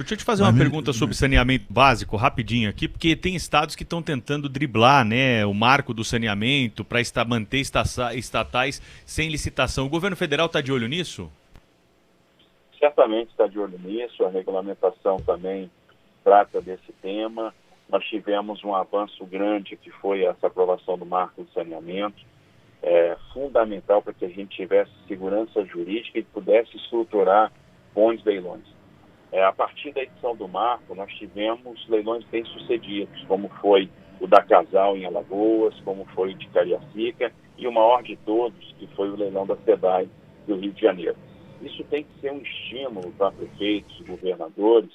Deixa eu te fazer uma pergunta sobre saneamento básico, rapidinho aqui, porque tem estados que estão tentando driblar, né, o marco do saneamento para manter estatais sem licitação. O governo federal está de olho nisso? Certamente está de olho nisso, a regulamentação também trata desse tema. Nós tivemos um avanço grande que foi essa aprovação do marco do saneamento, fundamental para que a gente tivesse segurança jurídica e pudesse estruturar bons leilões. A partir da edição do marco, nós tivemos leilões bem-sucedidos, como foi o da Casal em Alagoas, como foi o de Cariacica e o maior de todos, que foi o leilão da SEDAI do Rio de Janeiro. Isso tem que ser um estímulo para prefeitos e governadores,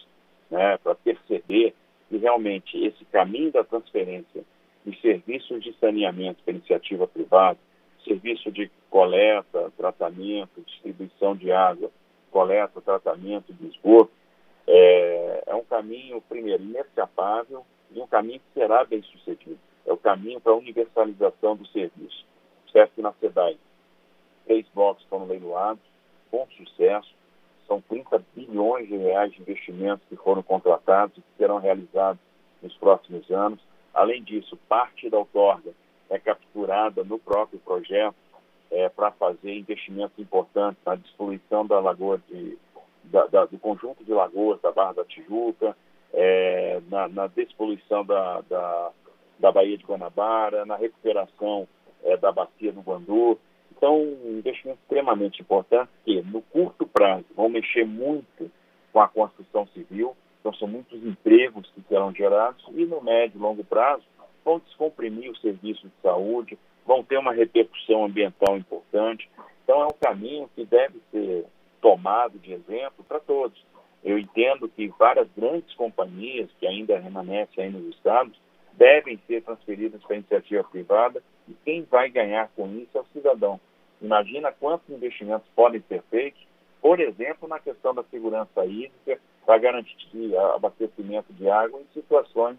né, para perceber que realmente esse caminho da transferência de serviços de saneamento para iniciativa privada, serviço de coleta, tratamento, distribuição de água, coleta, tratamento de esgoto, é um caminho, primeiro, inescapável e um caminho que será bem sucedido. É o caminho para a universalização do serviço. Certo que na SEDAI, 3 blocos foram leiloados, com sucesso, são 30 bilhões de reais de investimentos que foram contratados e que serão realizados nos próximos anos. Além disso, parte da outorga é capturada no próprio projeto para fazer investimentos importantes na despoluição da lagoa do conjunto de lagoas da Barra da Tijuca, na despoluição da Baía de Guanabara, na recuperação da bacia do Guandu. Então, um investimento extremamente importante que, no curto prazo, vão mexer muito com a construção civil, então são muitos empregos que serão gerados, e no médio e longo prazo vão descomprimir o serviço de saúde, vão ter uma repercussão ambiental importante. Então, é um caminho que deve ser tomado de exemplo para todos. Eu entendo que várias grandes companhias que ainda remanescem aí nos estados devem ser transferidas para a iniciativa privada e quem vai ganhar com isso é o cidadão. Imagina quantos investimentos podem ser feitos, por exemplo, na questão da segurança hídrica, para garantir abastecimento de água em situações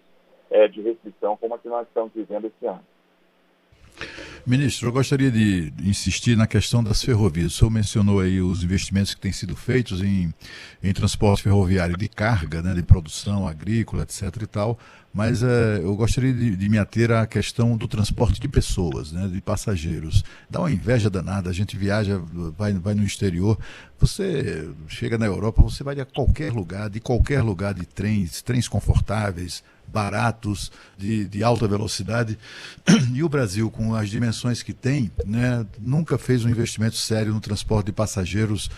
de restrição como a que nós estamos vivendo esse ano. Ministro, eu gostaria de insistir na questão das ferrovias. O senhor mencionou aí os investimentos que têm sido feitos em transporte ferroviário de carga, né, de produção agrícola, etc. e tal, mas eu gostaria de me ater à questão do transporte de pessoas, né, de passageiros. Dá uma inveja danada, a gente viaja, vai no exterior, você chega na Europa, você vai a qualquer lugar, de trens confortáveis, baratos, de alta velocidade, e o Brasil, com as dimensões que tem, né, nunca fez um investimento sério no transporte de passageiros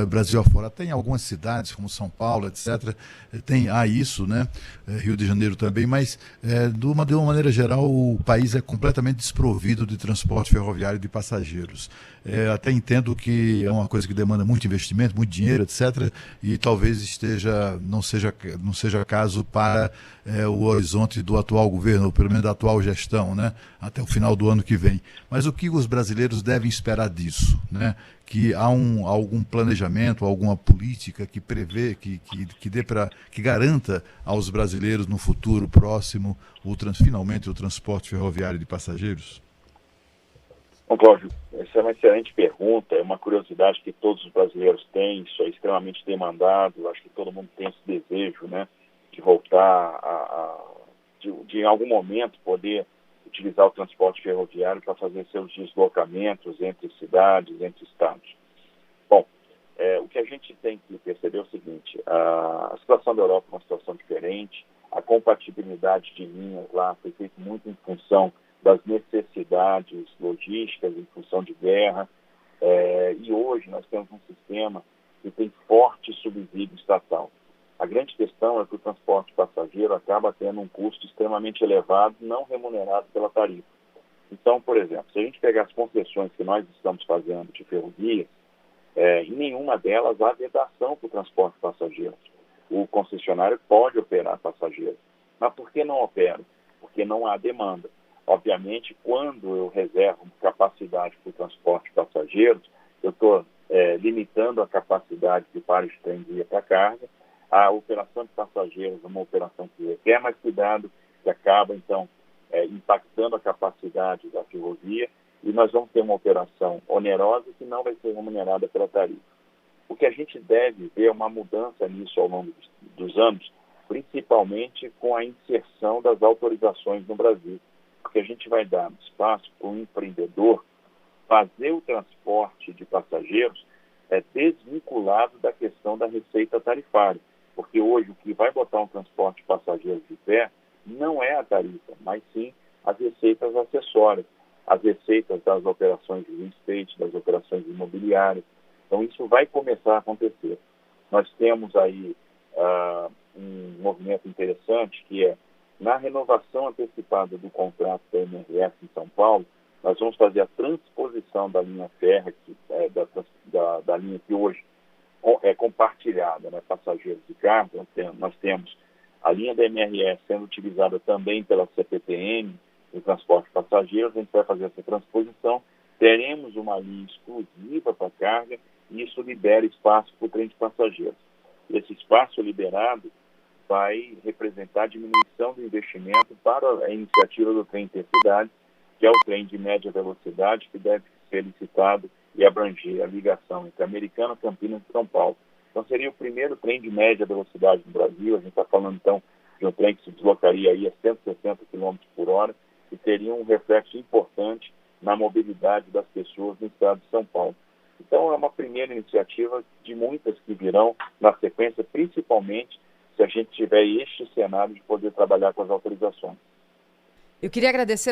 Brasil afora. Tem algumas cidades, como São Paulo, etc., há isso, né, Rio de Janeiro também, mas de uma maneira geral o país é completamente desprovido de transporte ferroviário de passageiros. Até entendo que é uma coisa que demanda muito investimento, muito dinheiro, etc., e talvez não seja caso para o horizonte do atual governo, ou pelo menos da atual gestão, né, até o final do ano que vem. Mas o que os brasileiros devem esperar disso, né? Que há algum planejamento, alguma política que prevê, que garanta aos brasileiros no futuro próximo finalmente o transporte ferroviário de passageiros? Bom, Cláudio, essa é uma excelente pergunta, é uma curiosidade que todos os brasileiros têm, isso é extremamente demandado, acho que todo mundo tem esse desejo, né, de voltar de em algum momento poder utilizar o transporte ferroviário para fazer seus deslocamentos entre cidades, entre estados. Bom, o que a gente tem que perceber é o seguinte, a situação da Europa é uma situação diferente, a compatibilidade de linhas lá foi feita muito em função das necessidades logísticas, em função de guerra, e hoje nós temos um sistema que tem forte subsídio estatal. A grande questão é que o transporte passageiro acaba tendo um custo extremamente elevado, não remunerado pela tarifa. Então, por exemplo, se a gente pegar as concessões que nós estamos fazendo de ferrovias, em nenhuma delas há vedação para o transporte passageiro. O concessionário pode operar passageiros. Mas por que não opera? Porque não há demanda. Obviamente, quando eu reservo capacidade para o transporte passageiros, eu estou limitando a capacidade de pares de trem via para carga. A operação de passageiros é uma operação que requer mais cuidado, que acaba, então, impactando a capacidade da ferrovia, e nós vamos ter uma operação onerosa que não vai ser remunerada pela tarifa. O que a gente deve ver é uma mudança nisso ao longo dos anos, principalmente com a inserção das autorizações no Brasil, porque a gente vai dar espaço para o empreendedor fazer o transporte de passageiros desvinculado da questão da receita tarifária, porque hoje o que vai botar um transporte de passageiros de pé não é a tarifa, mas sim as receitas acessórias, as receitas das operações de real estate, das operações imobiliárias. Então isso vai começar a acontecer. Nós temos aí um movimento interessante que é, na renovação antecipada do contrato da MRS em São Paulo, nós vamos fazer a transposição da linha férrea, da linha que hoje é compartilhada, né, passageiros e carga. Nós temos a linha da MRS sendo utilizada também pela CPTM, no transporte de passageiros. A gente vai fazer essa transposição, teremos uma linha exclusiva para carga, e isso libera espaço para o trem de passageiros. Esse espaço liberado vai representar a diminuição do investimento para a iniciativa do trem intercidade, que é o trem de média velocidade, que deve ser licitado e abranger a ligação entre Americana, Campinas e São Paulo. Então seria o primeiro trem de média velocidade no Brasil. A gente está falando então de um trem que se deslocaria aí a 160 km por hora e teria um reflexo importante na mobilidade das pessoas no estado de São Paulo. Então é uma primeira iniciativa de muitas que virão na sequência, principalmente se a gente tiver este cenário de poder trabalhar com as autorizações. Eu queria agradecer